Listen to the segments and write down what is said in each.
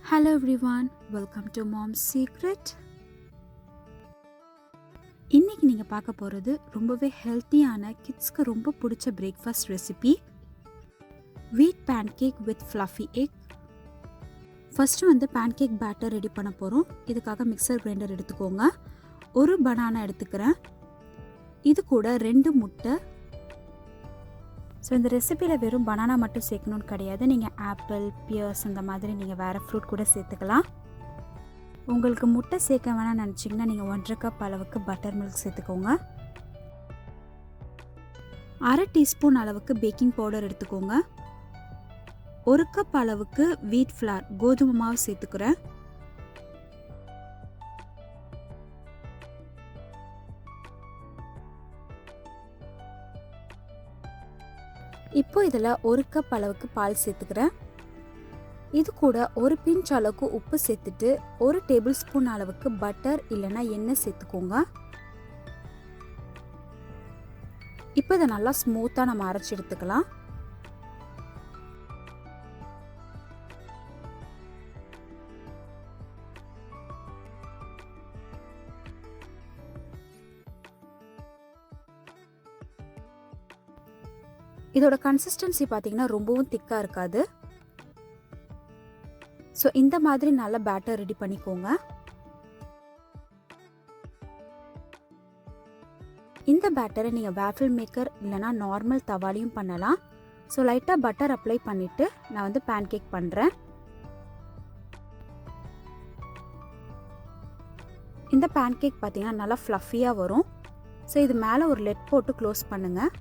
Hello everyone, welcome to Mom's Secret. இன்னைக்கு நீங்க பார்க்க போறது ரொம்பவே ஹெல்த்தியான கிட்ஸ்க்கு ரொம்ப பிடிச்ச breakfast recipe wheat pancake with fluffy egg. First pancake batter ready பண்ண போறோம். இதுக்காக மிக்சர் கிரைண்டர் எடுத்துக்கோங்க. ஒரு பனானா எடுத்துக்கிறேன். இது கூட 2 முட்டை. ஸோ இந்த ரெசிபியில் வெறும் பனானா மட்டும் சேர்க்கணும்னு கிடையாது. நீங்கள் ஆப்பிள், பியர்ஸ் அந்த மாதிரி நீங்கள் வேறு ஃப்ரூட் கூட சேர்த்துக்கலாம். உங்களுக்கு முட்டை சேர்க்க வேணாம்னு நினச்சிங்கன்னா நீங்கள் 1.5 கப் அளவுக்கு பட்டர் மில்க் சேர்த்துக்கோங்க. 1/2 டீஸ்பூன் அளவுக்கு பேக்கிங் பவுடர் எடுத்துக்கோங்க. 1 கப் அளவுக்கு வீட் ஃப்ளார் கோதுமை மாவு சேர்த்துக்கிறேன். இப்போ இதில் 1 கப் அளவுக்கு பால் சேர்த்துக்கிறேன். இது கூட ஒரு பிஞ்ச் அளவுக்கு உப்பு சேர்த்துட்டு 1 டேபிள் ஸ்பூன் அளவுக்கு பட்டர் இல்லைன்னா எண்ணெய் சேர்த்துக்கோங்க. இப்போ இதை நல்லா ஸ்மூத்தாக நம்ம அரைச்சி எடுத்துக்கலாம். இதோட கன்சிஸ்டன்சி பார்த்தீங்கன்னா ரொம்பவும் திக்காக இருக்காது. ஸோ இந்த மாதிரி நல்ல பேட்டர் ரெடி பண்ணிக்கோங்க. இந்த பேட்டரை நீங்கள் வேஃபில் மேக்கர் இல்லைனா நார்மல் தவாலையும் பண்ணலாம். ஸோ லைட்டாக பட்டர் அப்ளை பண்ணிவிட்டு நான் பேன்கேக் பண்ணுறேன். இந்த பேன்கேக் பார்த்தீங்கன்னா நல்லா ஃப்ளஃபியாக வரும். ஸோ இது மேலே ஒரு லெட் போட்டு க்ளோஸ் பண்ணுங்கள்.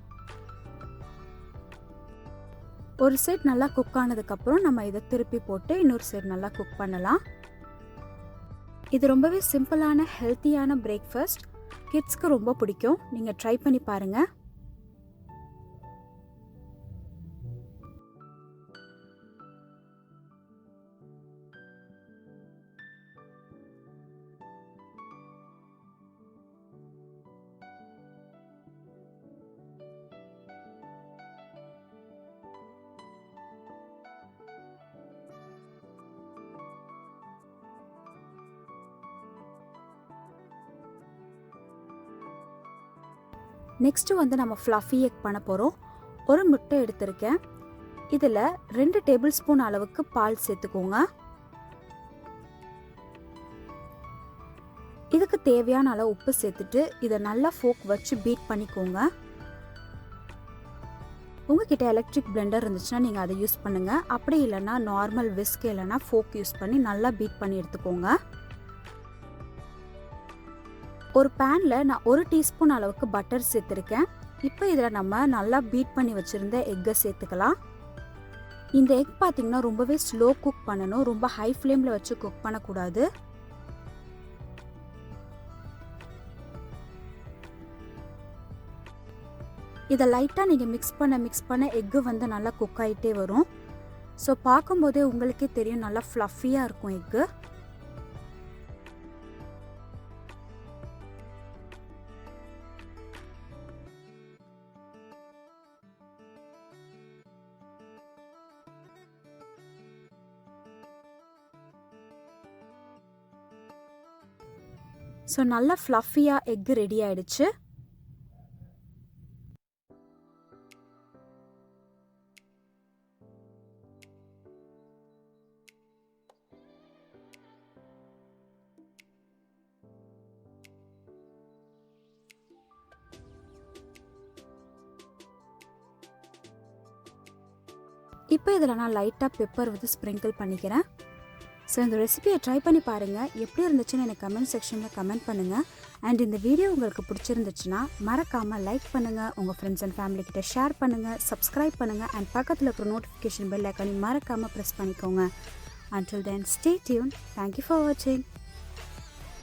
ஒரு சைட் நல்லா குக் ஆனதுக்கப்புறம் நம்ம இதை திருப்பி போட்டு இன்னொரு சைட் நல்லா குக் பண்ணலாம். இது ரொம்பவே சிம்பிளான ஹெல்த்தியான பிரேக்ஃபாஸ்ட். கிட்ஸ்க்கு ரொம்ப பிடிக்கும். நீங்கள் ட்ரை பண்ணி பாருங்கள். நெக்ஸ்ட் நம்ம ஃப்ளஃபி எக் பண்ண போகிறோம். ஒரு முட்டை எடுத்திருக்கேன். இதில் 2 டேபிள் ஸ்பூன் அளவுக்கு பால் சேர்த்துக்கோங்க. இதுக்கு தேவையான அளவு உப்பு சேர்த்துட்டு இதை நல்லா ஃபோக் வச்சு பீட் பண்ணிக்கோங்க. உங்ககிட்ட எலக்ட்ரிக் பிளெண்டர் இருந்துச்சுன்னா நீங்கள் அதை யூஸ் பண்ணுங்கள். அப்படி இல்லைன்னா நார்மல் விஸ்க் இல்லைன்னா ஃபோக் யூஸ் பண்ணி நல்லா பீட் பண்ணி எடுத்துக்கோங்க. ஒரு பேனில் நான் 1 டீஸ்பூன் அளவுக்கு பட்டர் சேர்த்துருக்கேன். இப்போ இதில் நம்ம நல்லா பீட் பண்ணி வச்சுருந்த எக்கை சேர்த்துக்கலாம். இந்த எக் பார்த்திங்கன்னா ரொம்பவே ஸ்லோ குக் பண்ணணும். ரொம்ப ஹை ஃப்ளேமில் வச்சு குக் பண்ணக்கூடாது. இதை லைட்டாக நீங்கள் மிக்ஸ் பண்ண எக்கு நல்லா குக் ஆகிட்டே வரும். ஸோ பார்க்கும்போதே உங்களுக்கே தெரியும் நல்லா ஃப்ளஃபியாக இருக்கும் எக்கு. ஸோ நல்லா ஃப்ளஃபியாக எக்கு ரெடி ஆயிடுச்சு. இப்போ இதில் நான் லைட்டாக பெப்பர் ஸ்ப்ரிங்கிள் பண்ணிக்கிறேன். ஸோ இந்த ரெசிபியை ட்ரை பண்ணி பாருங்கள். எப்படி இருந்துச்சுன்னு எனக்கு கமெண்ட் செக்ஷனில் கமெண்ட் பண்ணுங்கள். அண்ட் இந்த வீடியோ உங்களுக்கு பிடிச்சிருந்துச்சுன்னா மறக்காமல் லைக் பண்ணுங்கள், உங்கள் ஃப்ரெண்ட்ஸ் அண்ட் ஃபேமிலி கிட்ட ஷேர் பண்ணுங்கள், சப்ஸ்கிரைப் பண்ணுங்கள். அண்ட் பக்கத்தில் இருக்கிற நோட்டிஃபிகேஷன் பெல் ஐக்கானையும் மறக்காமல் ப்ரெஸ் பண்ணிக்கோங்க. Until then, stay tuned. Thank you for watching.